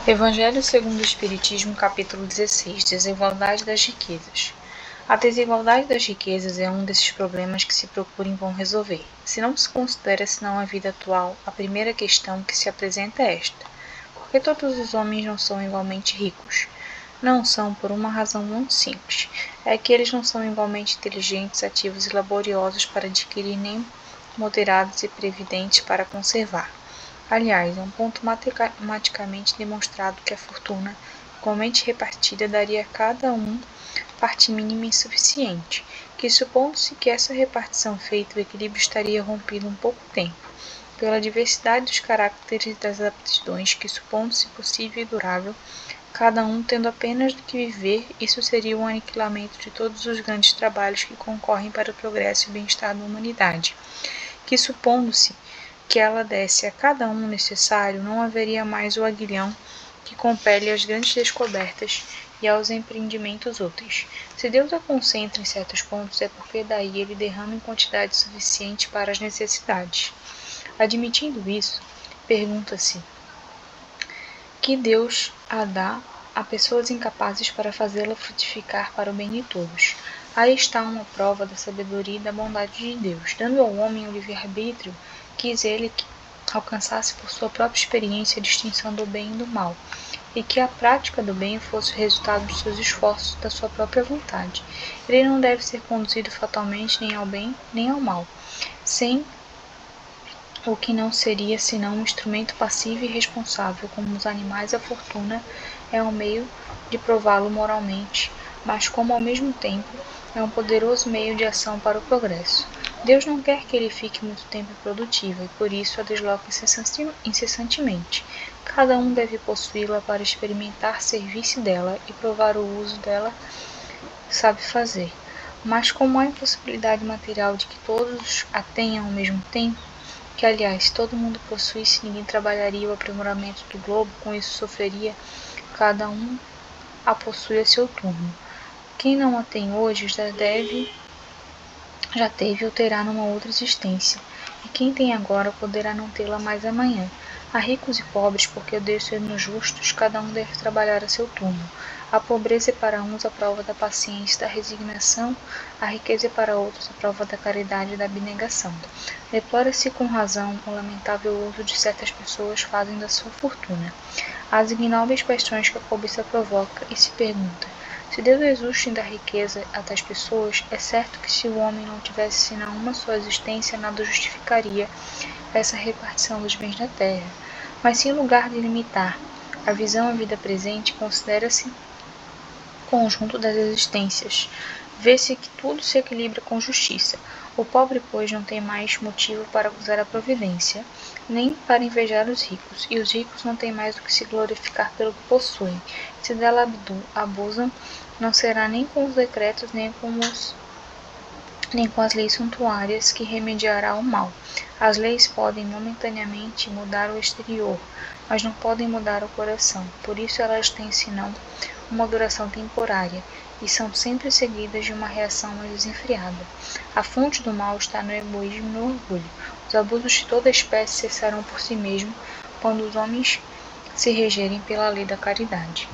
Evangelho segundo o Espiritismo, capítulo 16. Desigualdade das riquezas. A desigualdade das riquezas é um desses problemas que se procura em vão resolver. Se não se considera senão a vida atual, a primeira questão que se apresenta é esta: por que todos os homens não são igualmente ricos? Não são por uma razão muito simples. É que eles não são igualmente inteligentes, ativos e laboriosos para adquirir, nem moderados e previdentes para conservar. Aliás, é um ponto matematicamente demonstrado que a fortuna, igualmente repartida, daria a cada um parte mínima insuficiente, que supondo-se que essa repartição feita, o equilíbrio estaria rompido em pouco tempo, pela diversidade dos caracteres e das aptidões, que supondo-se possível e durável, cada um tendo apenas do que viver, isso seria um aniquilamento de todos os grandes trabalhos que concorrem para o progresso e bem-estar da humanidade, que supondo-se que ela desse a cada um necessário, não haveria mais o aguilhão que compele às grandes descobertas e aos empreendimentos úteis. Se Deus a concentra em certos pontos, é porque daí ele derrama em quantidade suficiente para as necessidades. Admitindo isso, pergunta-se: que Deus a dá a pessoas incapazes para fazê-la frutificar para o bem de todos? Aí está uma prova da sabedoria e da bondade de Deus. Dando ao homem o livre-arbítrio, quis ele que alcançasse por sua própria experiência a distinção do bem e do mal, e que a prática do bem fosse o resultado dos seus esforços, da sua própria vontade. Ele não deve ser conduzido fatalmente nem ao bem nem ao mal, sem o que não seria senão um instrumento passivo e responsável, como os animais. A fortuna é um meio de prová-lo moralmente, mas como ao mesmo tempo é um poderoso meio de ação para o progresso. Deus não quer que ele fique muito tempo improdutivo e por isso a desloca incessantemente. Cada um deve possuí-la para experimentar servir-se dela e provar o uso dela sabe fazer. Mas como há impossibilidade material de que todos a tenham ao mesmo tempo, que aliás todo mundo possuísse, ninguém trabalharia o aprimoramento do globo, com isso sofreria, cada um a possui a seu turno. Quem não a tem hoje já teve ou terá numa outra existência, e quem tem agora poderá não tê-la mais amanhã. Há ricos e pobres, porque Deus sendo justos, cada um deve trabalhar a seu turno. A pobreza é para uns a prova da paciência e da resignação, a riqueza é para outros a prova da caridade e da abnegação. Deplora-se com razão o lamentável uso de certas pessoas fazem da sua fortuna. As ignóbeis questões que a cobiça provoca, e se pergunta: se Deus é justo em dar riqueza a tais pessoas, é certo que se o homem não tivesse senão uma só existência, nada justificaria essa repartição dos bens da terra. Mas se em lugar de limitar a visão à vida presente, considera-se o conjunto das existências, vê-se que tudo se equilibra com justiça. O pobre, pois, não tem mais motivo para acusar a providência, nem para invejar os ricos, e os ricos não têm mais do que se glorificar pelo que possuem. Se dela abusam, não será nem com os decretos, nem com as leis suntuárias que remediará o mal. As leis podem momentaneamente mudar o exterior, mas não podem mudar o coração. Por isso elas têm senão uma duração temporária, e são sempre seguidas de uma reação mais desenfreada. A fonte do mal está no egoísmo e no orgulho. Os abusos de toda espécie cessarão por si mesmo quando os homens se regerem pela lei da caridade.